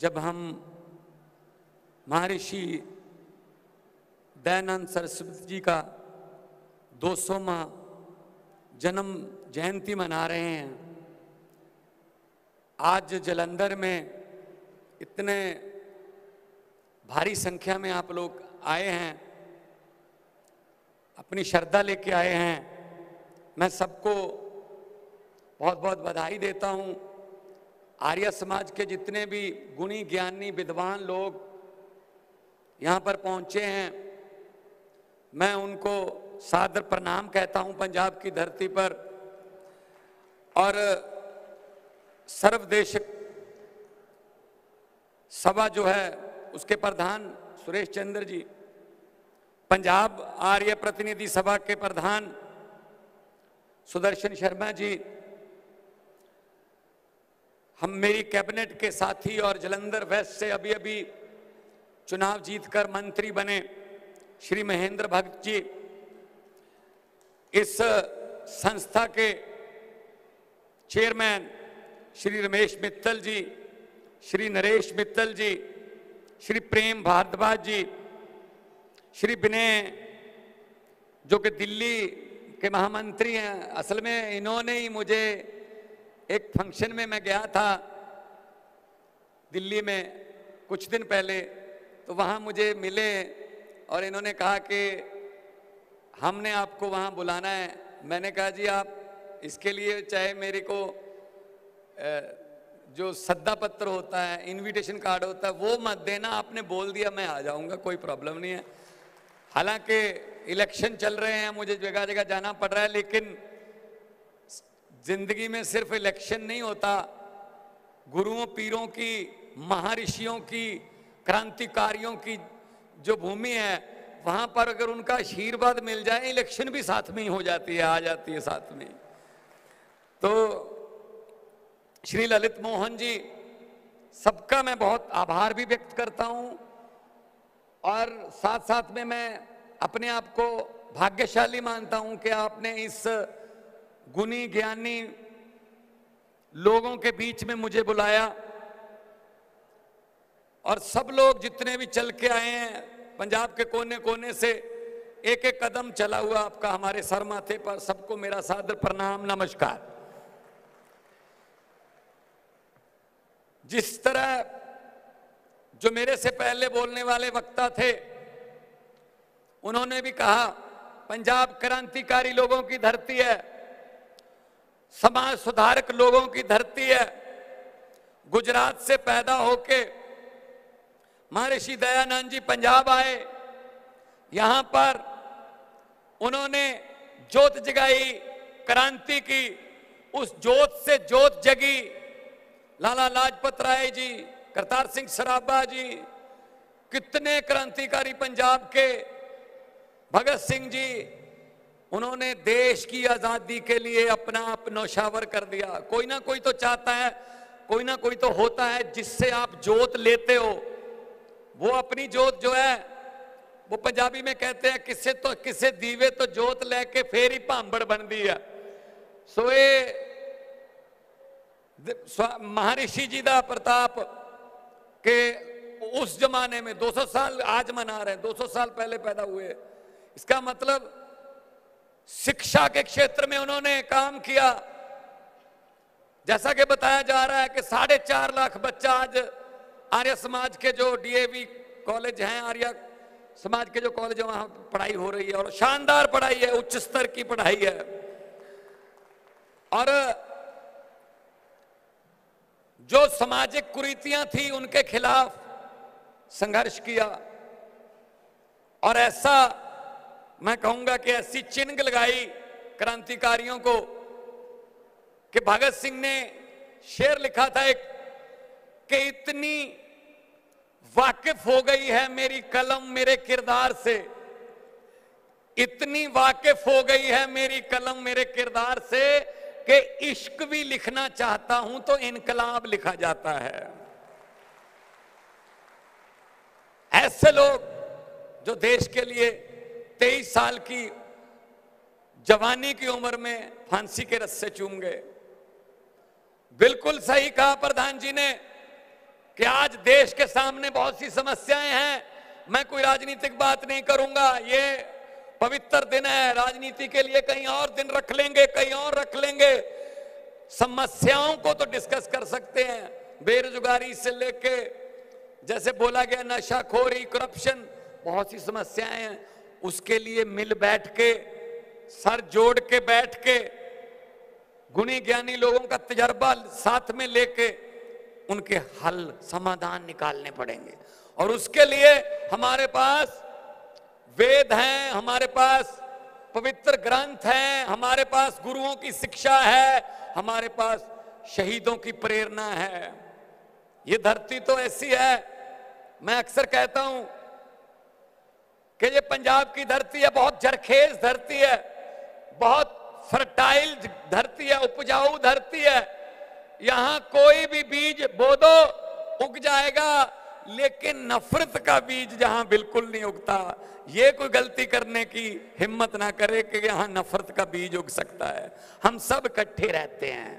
जब हम महर्षि दयानंद सरस्वती जी का 200वां जन्म जयंती मना रहे हैं, आज जालंधर में इतने भारी संख्या में आप लोग आए हैं, अपनी श्रद्धा लेके आए हैं, मैं सबको बहुत बहुत बधाई देता हूं। आर्य समाज के जितने भी गुणी ज्ञानी विद्वान लोग यहाँ पर पहुँचे हैं, मैं उनको सादर प्रणाम कहता हूँ पंजाब की धरती पर। और सर्वदेशिक सभा जो है उसके प्रधान सुरेश चंद्र जी, पंजाब आर्य प्रतिनिधि सभा के प्रधान सुदर्शन शर्मा जी, हम मेरी कैबिनेट के साथी और जालंधर वेस्ट से अभी अभी चुनाव जीतकर मंत्री बने श्री महेंद्र भगत जी, इस संस्था के चेयरमैन श्री रमेश मित्तल जी, श्री नरेश मित्तल जी, श्री प्रेम भारद्वाज जी, श्री विनय जो कि दिल्ली के महामंत्री हैं। असल में इन्होंने ही मुझे एक फंक्शन में मैं गया था दिल्ली में कुछ दिन पहले, तो वहाँ मुझे मिले और इन्होंने कहा कि हमने आपको वहाँ बुलाना है। मैंने कहा जी आप इसके लिए चाहे मेरे को जो सद्दा पत्र होता है, इनविटेशन कार्ड होता है, वो मत देना, आपने बोल दिया मैं आ जाऊँगा, कोई प्रॉब्लम नहीं है। हालांकि इलेक्शन चल रहे हैं, मुझे जगह जगह जाना पड़ रहा है, लेकिन जिंदगी में सिर्फ इलेक्शन नहीं होता। गुरुओं पीरों की, महर्षियों की, क्रांतिकारियों की जो भूमि है, वहां पर अगर उनका आशीर्वाद मिल जाए, इलेक्शन भी साथ में ही हो जाती है, आ जाती है साथ में। तो श्री ललित मोहन जी, सबका मैं बहुत आभार भी व्यक्त करता हूं और साथ साथ में मैं अपने आप को भाग्यशाली मानता हूं कि आपने इस गुणी ज्ञानी लोगों के बीच में मुझे बुलाया। और सब लोग जितने भी चल के आए हैं पंजाब के कोने कोने से, एक एक कदम चला हुआ आपका हमारे सर माथे पर, सबको मेरा सादर प्रणाम, नमस्कार। जिस तरह जो मेरे से पहले बोलने वाले वक्ता थे, उन्होंने भी कहा पंजाब क्रांतिकारी लोगों की धरती है, समाज सुधारक लोगों की धरती है। गुजरात से पैदा होके महर्षि दयानंद जी पंजाब आए, यहां पर उन्होंने जोत जगाई, क्रांति की, उस जोत से जोत जगी। लाला लाजपत राय जी, करतार सिंह सराभा जी, कितने क्रांतिकारी पंजाब के, भगत सिंह जी, उन्होंने देश की आजादी के लिए अपना आप न्यौछावर कर दिया। कोई ना कोई तो चाहता है, कोई ना कोई तो होता है जिससे आप जोत लेते हो। वो अपनी जोत जो है, वो पंजाबी में कहते हैं किसे दीवे तो जोत लेके फेर ही भांबड़ बन दी है। सो ये महर्षि जी का प्रताप के उस जमाने में 200 साल आज मना रहे हैं, 200 साल पहले पैदा हुए। इसका मतलब शिक्षा के क्षेत्र में उन्होंने काम किया। जैसा कि बताया जा रहा है कि 4.5 लाख बच्चा आज आर्य समाज के जो डीएवी कॉलेज हैं, आर्य समाज के जो कॉलेज है, वहां पढ़ाई हो रही है और शानदार पढ़ाई है, उच्च स्तर की पढ़ाई है। और जो सामाजिक कुरीतियां थी उनके खिलाफ संघर्ष किया और ऐसा मैं कहूंगा कि ऐसी चिन्ह लगाई क्रांतिकारियों को कि भगत सिंह ने शेर लिखा था एक, कि इतनी वाकिफ हो गई है मेरी कलम मेरे किरदार से, इतनी वाकिफ हो गई है मेरी कलम मेरे किरदार से कि इश्क भी लिखना चाहता हूं तो इनकलाब लिखा जाता है। ऐसे लोग जो देश के लिए 23 साल की जवानी की उम्र में फांसी के रस्से चूम गए। बिल्कुल सही कहा प्रधान जी ने कि आज देश के सामने बहुत सी समस्याएं हैं। मैं कोई राजनीतिक बात नहीं करूंगा, ये पवित्र दिन है, राजनीति के लिए कहीं और दिन रख लेंगे, कहीं और रख लेंगे। समस्याओं को तो डिस्कस कर सकते हैं, बेरोजगारी से लेके जैसे बोला गया नशाखोरी, करप्शन, बहुत सी समस्याएं हैं। उसके लिए मिल बैठ के, सर जोड़ के बैठ के, गुणी ज्ञानी लोगों का तजर्बा साथ में लेके उनके हल समाधान निकालने पड़ेंगे। और उसके लिए हमारे पास वेद हैं, हमारे पास पवित्र ग्रंथ हैं, हमारे पास गुरुओं की शिक्षा है, हमारे पास शहीदों की प्रेरणा है। ये धरती तो ऐसी है, मैं अक्सर कहता हूं कि ये पंजाब की धरती है, बहुत जरखेज धरती है, बहुत फर्टाइल धरती है, उपजाऊ धरती है। यहां कोई भी बीज बो दो उग जाएगा, लेकिन नफरत का बीज जहां बिल्कुल नहीं उगता। ये कोई गलती करने की हिम्मत ना करे कि यहां नफरत का बीज उग सकता है। हम सब इकट्ठे रहते हैं।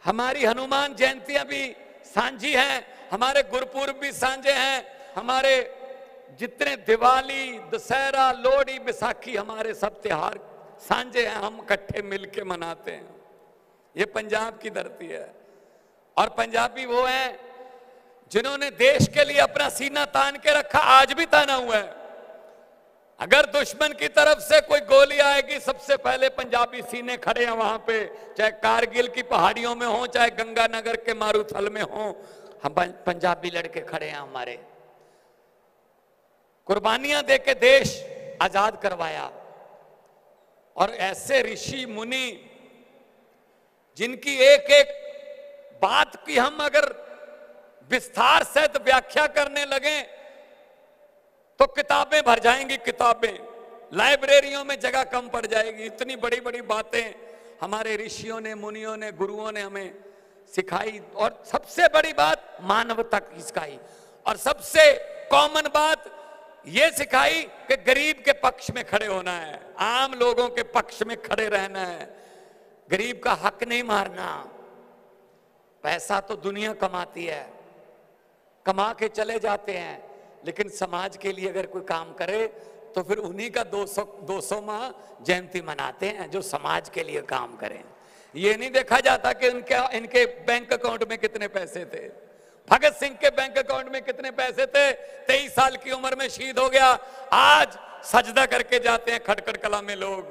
हमारी हनुमान जयंतियां भी सांझी हैं, हमारे गुरपुरब भी सांझे हैं, हमारे जितने दिवाली, दशहरा, लोहड़ी, बैसाखी, हमारे सब त्योहार सांझे हैं, हम इकट्ठे मिलके मनाते हैं। ये पंजाब की धरती है। और पंजाबी वो हैं जिन्होंने देश के लिए अपना सीना तान के रखा, आज भी ताना हुआ है। अगर दुश्मन की तरफ से कोई गोली आएगी, सबसे पहले पंजाबी सीने खड़े हैं वहां पे, चाहे कारगिल की पहाड़ियों में हो, चाहे गंगानगर के मारूथल में हो, हम पंजाबी लड़के खड़े हैं। हमारे कुर्बानियां देके देश आजाद करवाया। और ऐसे ऋषि मुनि जिनकी एक एक बात की हम अगर विस्तार से व्याख्या करने लगे तो किताबें भर जाएंगी, किताबें, लाइब्रेरियों में जगह कम पड़ जाएगी। इतनी बड़ी बड़ी बातें हमारे ऋषियों ने, मुनियों ने, गुरुओं ने हमें सिखाई। और सबसे बड़ी बात मानवता की सिखाई। और सबसे कॉमन बात ये सिखाई कि गरीब के पक्ष में खड़े होना है, आम लोगों के पक्ष में खड़े रहना है, गरीब का हक नहीं मारना। पैसा तो दुनिया कमाती है, कमा के चले जाते हैं, लेकिन समाज के लिए अगर कोई काम करे तो फिर उन्हीं का 200वां जयंती मनाते हैं जो समाज के लिए काम करें। ये नहीं देखा जाता कि इनके बैंक अकाउंट में कितने पैसे थे। भगत सिंह के बैंक अकाउंट में कितने पैसे थे, 23 साल की उम्र में शहीद हो गया। आज सजदा करके जाते हैं खटखट कला में लोग,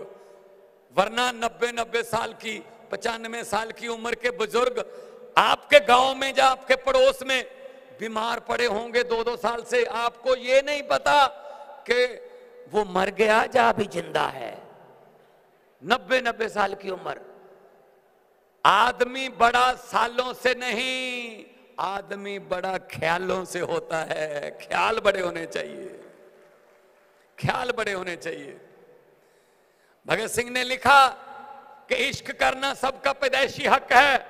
वरना 90 साल की, 95 साल की उम्र के बुजुर्ग आपके गांव में या आपके पड़ोस में बीमार पड़े होंगे 2-2 साल से, आपको ये नहीं पता कि वो मर गया या अभी जिंदा है। 90 साल की उम्र। आदमी बड़ा सालों से नहीं, आदमी बड़ा ख्यालों से होता है। ख्याल बड़े होने चाहिए, ख्याल बड़े होने चाहिए। भगत सिंह ने लिखा कि इश्क करना सबका पैदाइशी हक है,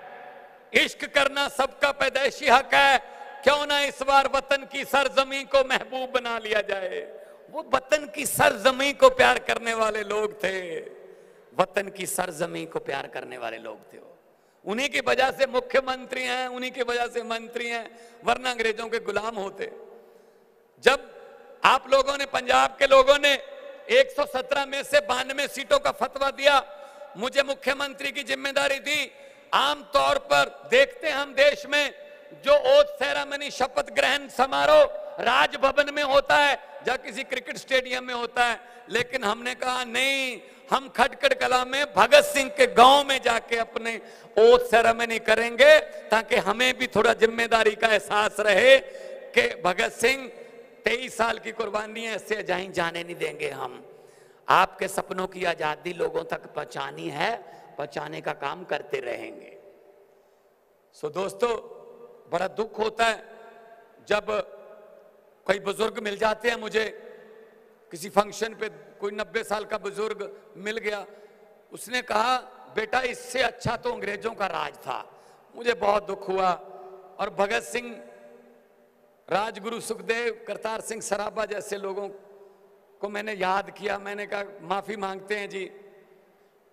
इश्क करना सबका पैदाइशी हक है, क्यों ना इस बार वतन की सरजमी को महबूब बना लिया जाए। वो वतन की सरजमी को प्यार करने वाले लोग थे, वतन की सरजमी को प्यार करने वाले लोग थे। उन्हीं की वजह से मुख्यमंत्री हैं, उन्हीं की वजह से मंत्री हैं, वरना अंग्रेजों के गुलाम होते। जब आप लोगों ने, पंजाब के लोगों ने 117 में से 92 सीटों का फतवा दिया, मुझे मुख्यमंत्री की जिम्मेदारी दी। आमतौर पर देखते हैं हम देश में जो ओथ सेरेमनी, शपथ ग्रहण समारोह राजभवन में होता है या किसी क्रिकेट स्टेडियम में होता है, लेकिन हमने कहा नहीं, हम खटखट कला में भगत सिंह के गांव में जाके अपने ओथ सेरेमनी करेंगे, ताकि हमें भी थोड़ा जिम्मेदारी का एहसास रहे कि भगत सिंह 23 साल की कुर्बानी ऐसे अजाई जाने नहीं देंगे। हम आपके सपनों की आजादी लोगों तक पहुंचानी है, पहुंचाने का काम करते रहेंगे। सो दोस्तों, बड़ा दुख होता है जब कोई बुजुर्ग मिल जाते हैं। मुझे किसी फंक्शन पे कोई 90 साल का बुजुर्ग मिल गया, उसने कहा बेटा इससे अच्छा तो अंग्रेजों का राज था। मुझे बहुत दुख हुआ। और भगत सिंह, राजगुरु सुखदेव, करतार सिंह सराभा जैसे लोगों को मैंने याद किया। मैंने कहा माफी मांगते हैं जी,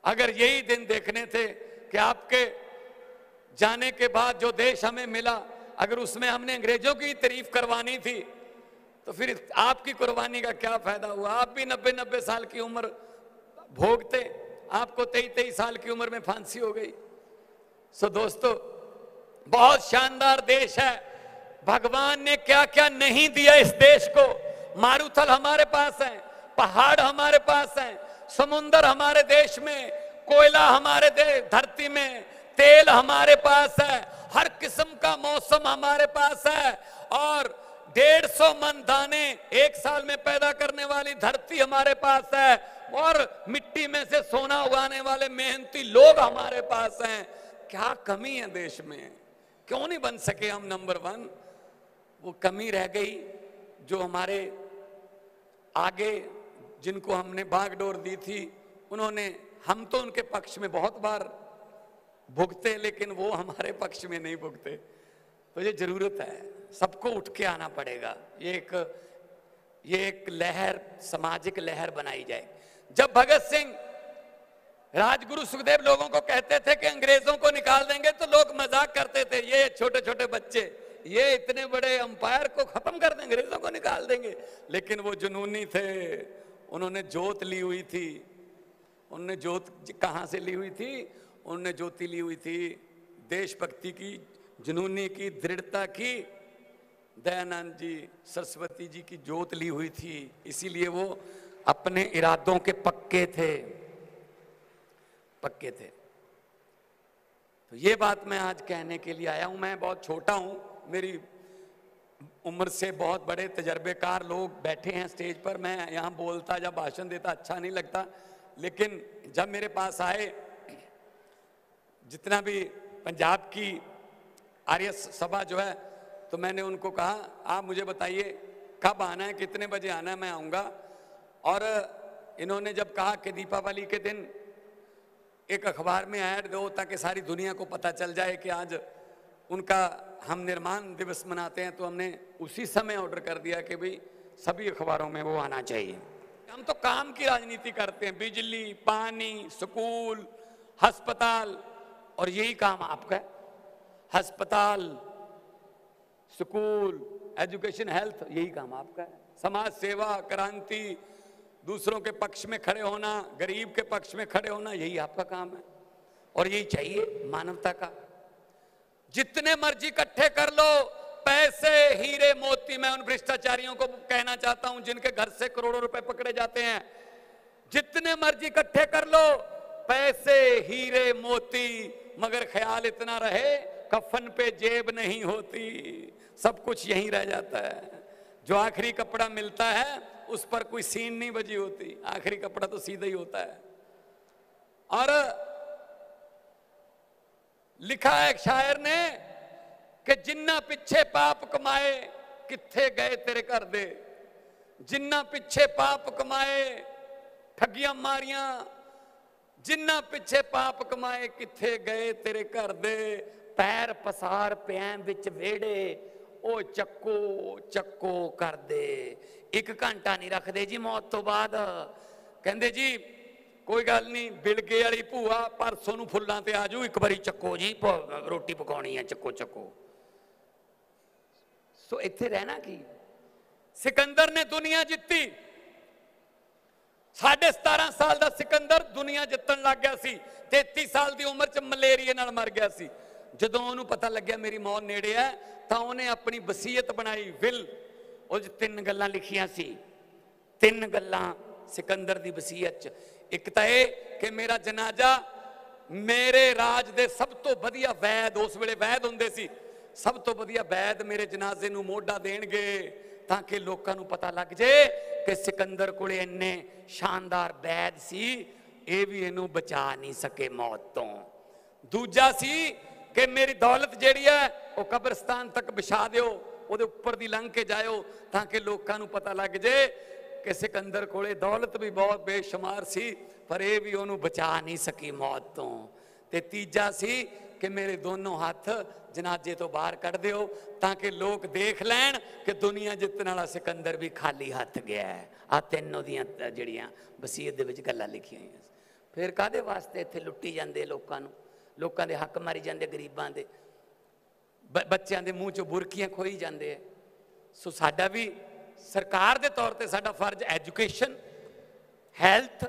अगर यही दिन देखने थे कि आपके जाने के बाद जो देश हमें मिला, अगर उसमें हमने अंग्रेजों की तारीफ करवानी थी तो फिर आपकी कुर्बानी का क्या फायदा हुआ? आप भी 90-90 साल की उम्र भोगते, आपको 23-23 साल की उम्र में फांसी हो गई। सो दोस्तों, बहुत शानदार देश है। भगवान ने क्या क्या नहीं दिया इस देश को। मारूथल हमारे पास है, पहाड़ हमारे पास है, समुंदर हमारे देश में, कोयला हमारे धरती में, तेल हमारे पास है, हर किस्म का मौसम हमारे पास है, और 150 मन दाने एक साल में पैदा करने वाली धरती हमारे पास है, और मिट्टी में से सोना उगाने वाले मेहनती लोग हमारे पास हैं। क्या कमी है देश में? क्यों नहीं बन सके हम नंबर 1? वो कमी रह गई जो हमारे आगे, जिनको हमने बागडोर दी थी, उन्होंने, हम तो उनके पक्ष में बहुत बार भुगते, लेकिन वो हमारे पक्ष में नहीं भुगते। तो ये जरूरत है, सबको उठ के आना पड़ेगा। ये एक लहर, सामाजिक लहर बनाई जाए। जब भगत सिंह, राजगुरु सुखदेव लोगों को कहते थे कि अंग्रेजों को निकाल देंगे, तो लोग मजाक करते थे, ये छोटे छोटे बच्चे, ये इतने बड़े अंपायर को खत्म कर देंगे, अंग्रेजों को निकाल देंगे। लेकिन वो जुनूनी थे, उन्होंने जोत ली हुई थी। उन्होंने जोत कहाँ से ली हुई थी? उन्होंने ज्योति ली हुई थी देशभक्ति की, जुनूनी की, दृढ़ता की। दयानंद जी, सरस्वती जी की जोत ली हुई थी, इसीलिए वो अपने इरादों के पक्के थे। तो ये बात मैं आज कहने के लिए आया हूं। मैं बहुत छोटा हूं, मेरी उम्र से बहुत बड़े तजर्बेकार लोग बैठे हैं स्टेज पर। मैं यहाँ बोलता या भाषण देता अच्छा नहीं लगता, लेकिन जब मेरे पास आए, जितना भी पंजाब की आर्य सभा जो है, तो मैंने उनको कहा, आप मुझे बताइए कब आना है, कितने बजे आना है, मैं आऊँगा। और इन्होंने जब कहा कि दीपावली के दिन एक अखबार में ऐड दो ताकि सारी दुनिया को पता चल जाए कि आज उनका हम निर्माण दिवस मनाते हैं, तो हमने उसी समय ऑर्डर कर दिया कि भाई सभी अखबारों में वो आना चाहिए। हम तो काम की राजनीति करते हैं, बिजली, पानी, स्कूल, अस्पताल, और यही काम आपका है। अस्पताल, स्कूल, एजुकेशन, हेल्थ, यही काम आपका है। समाज सेवा, क्रांति, दूसरों के पक्ष में खड़े होना, गरीब के पक्ष में खड़े होना, यही आपका काम है, और यही चाहिए मानवता का। जितने मर्जी इकट्ठे कर लो, पैसे, हीरे मोती, मैं उन भ्रष्टाचारियों को कहना चाहता हूं जिनके घर से करोड़ों रुपए पकड़े जाते हैं, जितने मर्जी इकट्ठे कर लो, पैसे, हीरे मोती, मगर ख्याल इतना रहे कफन पे जेब नहीं होती, सब कुछ यहीं रह जाता है। जो आखिरी कपड़ा मिलता है उस पर कोई सीन नहीं बजी होती, आखिरी कपड़ा तो सीधा ही होता है। और लिखा है एक शायर ने कि जिन्ना पिछे पाप कमाए किथे गए तेरे घर दे, जिन्ना पिछे पाप कमाए ठगियां मारियां, जिन्ना पिछे पाप कमाए किथे गए तेरे घर दे, पैर पसार पैं विच वेड़े ओ चक्को चक्को कर दे। एक घंटा नहीं रखते जी मौत तो बाद, कहते जी कोई गल नहीं, बिलगे वाली भूआ परसों नूं फुल्लां ते आ जाओ, एक बारी चक्को जी, रोटी पकाउणी है, चक्को चक्को। सो इत्थे रहना की? सिकंदर ने दुनिया जित्ती, 17.5 साल का सिकंदर दुनिया जितन लग गया सी, 33 साल की उम्र च मलेरिया नाल मर गया सी। जदों उन्होंने पता लग्या मेरी मौत नेड़े है, तो उन्हें अपनी वसीयत बनाई, विल, उस 3 गल्लां लिखियां सी। 3 गल्लां सिकंदर दी वसीयत च, एक तो यह कि मेरा जनाजा मेरे राज दे सब तो वधिया वैद, उस वेले वैद हुंदे सी, सब तो वधिया वैद मेरे जनाजे नूं मोढा देणगे, ताकि लोकां नूं पता लग जाए कि सिकंदर कोले इन्ने शानदार वैद सी, ये भी इनू बचा नहीं सके मौत तो। दूजा सी कि मेरी दौलत जिहड़ी है वो कब्रिस्तान तक बिछा दिओ, ਉਹਦੇ ਉੱਪਰ ਦੀ ਲੰਘ ਕੇ ਜਾਇਓ, ਤਾਂ ਕਿ ਲੋਕਾਂ ਨੂੰ ਪਤਾ ਲੱਗ ਜੇ ਕਿ ਸਿਕੰਦਰ ਕੋਲੇ ਦੌਲਤ ਵੀ ਬਹੁਤ ਬੇਸ਼ੁਮਾਰ ਸੀ, ਪਰ ਇਹ ਵੀ ਉਹਨੂੰ ਬਚਾ ਨਹੀਂ ਸਕੀ ਮੌਤ ਤੋਂ। ਤੇ ਤੀਜਾ ਸੀ ਕਿ ਮੇਰੇ ਦੋਨੋਂ ਹੱਥ ਜਨਾਜ਼ੇ ਤੋਂ ਬਾਹਰ ਕੱਢ ਦਿਓ, ਤਾਂ ਕਿ ਲੋਕ ਦੇਖ ਲੈਣ ਕਿ ਦੁਨੀਆ ਜਿੱਤਣ ਵਾਲਾ ਸਿਕੰਦਰ ਵੀ ਖਾਲੀ ਹੱਥ ਗਿਆ ਹੈ। ਆ ਤਿੰਨੋਂ ਦੀਆਂ ਜਿਹੜੀਆਂ ਵਸੀਅਤ ਦੇ ਵਿੱਚ ਗੱਲਾਂ ਲਿਖੀਆਂ ਹੋਈਆਂ। ਫਿਰ ਕਾਹਦੇ ਵਾਸਤੇ ਇੱਥੇ ਲੁੱਟੀ ਜਾਂਦੇ ਲੋਕਾਂ ਨੂੰ, ਲੋਕਾਂ ਦੇ ਹੱਕ ਮਾਰੀ ਜਾਂਦੇ ਗਰੀਬਾਂ ਦੇ। बच्चों के मूँह चो बुरकियां खोई जाते हैं। सो साडा भी सरकार के तौर पर साडा फर्ज एजुकेशन, हैल्थ,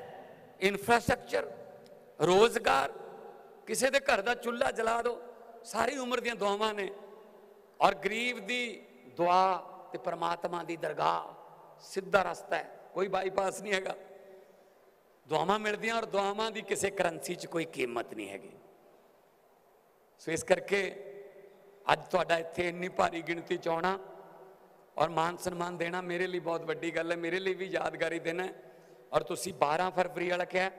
इंफ्रास्ट्रक्चर, रोजगार, किसी के घर का चूल्हा जला दो, सारी उम्र दी दुआवां ने, और गरीब की दुआ ते परमात्मा की दरगाह सीधा रास्ता है, कोई बाईपास नहीं हैगा। दुआवां मिलदियां और दुआवां की किसी करंसी च कोई कीमत नहीं हैगी। सो इस करके अज तुहाडा इत्थे इन्नी भारी गिणती च आउणा और मान सन्मान देना मेरे लिए बहुत वड्डी गल है, मेरे लिए भी यादगारी दिन है। और तुसी 12 फरवरी वाला क्या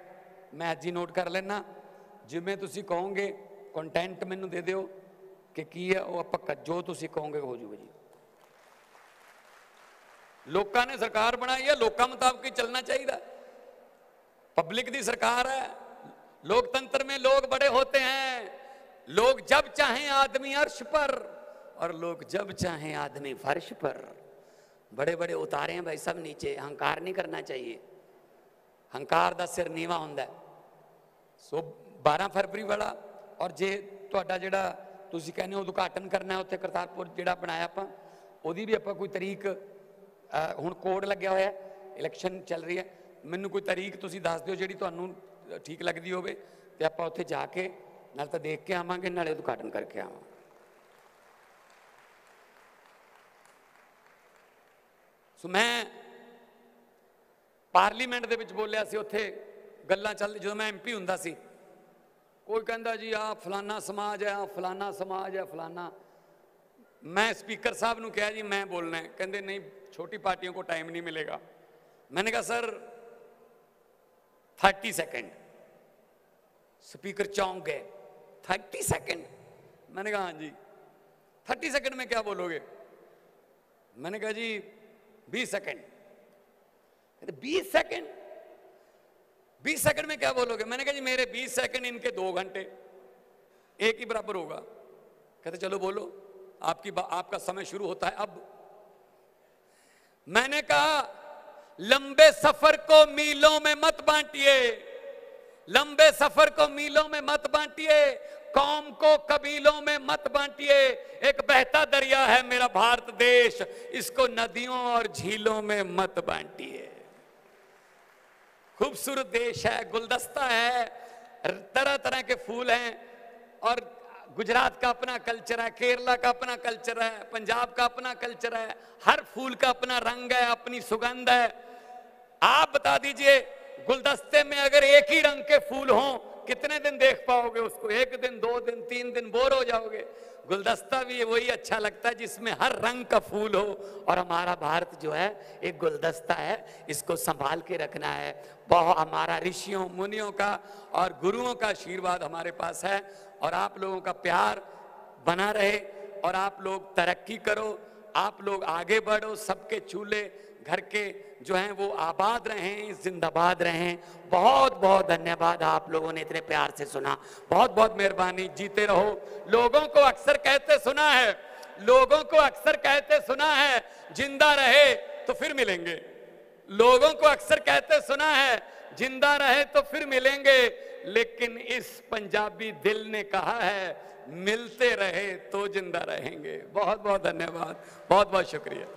मैं अज ही नोट कर लेना, जिमें तुसी कहोगे कंटेंट मैनू दे दिओ कि की है वो आप जो तुसी कहोगे हो जूगा जी। लोगों ने सरकार बनाई है, लोगों मुताबिक ही चलना चाहिए। पब्लिक की सरकार है, लोकतंत्र में लोग बड़े होते हैं। लोग जब चाहें आदमी अर्श पर और लोग जब चाहें आदमी फर्श पर। बड़े बड़े उतारे हैं भाई सब नीचे, अहंकार नहीं करना चाहिए, हंकार का सिर नीवा होंदा है। सो 12 फरवरी वाला, और जे तुहाडा जिहड़ा तुसीं कहने उद्घाटन करना है उत्थे करतारपुर जिहड़ा बनाया आपां, ओहदी भी आपां कोई तरीक हुण कोड लग्या होया, इलैक्शन चल रही है, मैनूं कोई तरीक तुसीं दस दिओ जिहड़ी तुहानूं ठीक लगदी होवे ते आपां उत्थे जाके नाल तां देख के आवांगे नाले उद्घाटन करके आवांगे। सो मैं पार्लीमेंट दे विच बोलिया सी, उत्थे गल्लां चल जो मैं MP हुंदा सी, कोई कहंदा जी आ फलाना समाज है, आ फलाना समाज है, फलाना। मैं स्पीकर साहब नूं कहा जी मैं बोलना है, कहंदे नहीं छोटी पार्टियों को टाइम नहीं मिलेगा। मैंने कहा सर 30 सेकंड। स्पीकर चौंक गए, 30 सेकंड? मैंने कहा हाँ जी। 30 सेकंड में क्या बोलोगे? मैंने कहा जी 20 सेकंड। 20 सेकंड? 20 सेकंड में क्या बोलोगे? मैंने कहा जी मेरे 20 सेकंड इनके 2 घंटे एक ही बराबर होगा। कहते चलो बोलो, आपका समय शुरू होता है अब। मैंने कहा लंबे सफर को मीलों में मत बांटिए, लंबे सफर को मीलों में मत बांटिए, कौम को कबीलों में मत बांटिए। एक बहता दरिया है मेरा भारत देश, इसको नदियों और झीलों में मत बांटिए। खूबसूरत देश है, गुलदस्ता है, तरह तरह के फूल हैं, और गुजरात का अपना कल्चर है, केरला का अपना कल्चर है, पंजाब का अपना कल्चर है, हर फूल का अपना रंग है, अपनी सुगंध है। आप बता दीजिए गुलदस्ते में अगर एक ही रंग के फूल हों कितने दिन देख पाओगे उसको? 1 दिन, 2 दिन, 3 दिन बोर हो जाओगे। गुलदस्ता भी वही अच्छा लगता है जिसमें हर रंग का फूल हो। और हमारा भारत जो है एक गुलदस्ता है, इसको संभाल के रखना है। बहुत हमारा ऋषियों मुनियों का और गुरुओं का आशीर्वाद हमारे पास है, और आप लोगों का प्यार बना रहे, और आप लोग तरक्की करो, आप लोग आगे बढ़ो, सबके चूल्हे घर के जो हैं वो आबाद रहें, जिंदाबाद रहें। बहुत बहुत धन्यवाद, आप लोगों ने इतने प्यार से सुना, बहुत बहुत मेहरबानी। जीते रहो। लोगों को अक्सर कहते सुना है, लोगों को अक्सर कहते सुना है जिंदा रहे तो फिर मिलेंगे। लोगों को अक्सर कहते सुना है जिंदा रहे तो फिर मिलेंगे, लेकिन इस पंजाबी दिल ने कहा है मिलते रहे तो जिंदा रहेंगे। बहुत बहुत धन्यवाद, बहुत बहुत शुक्रिया।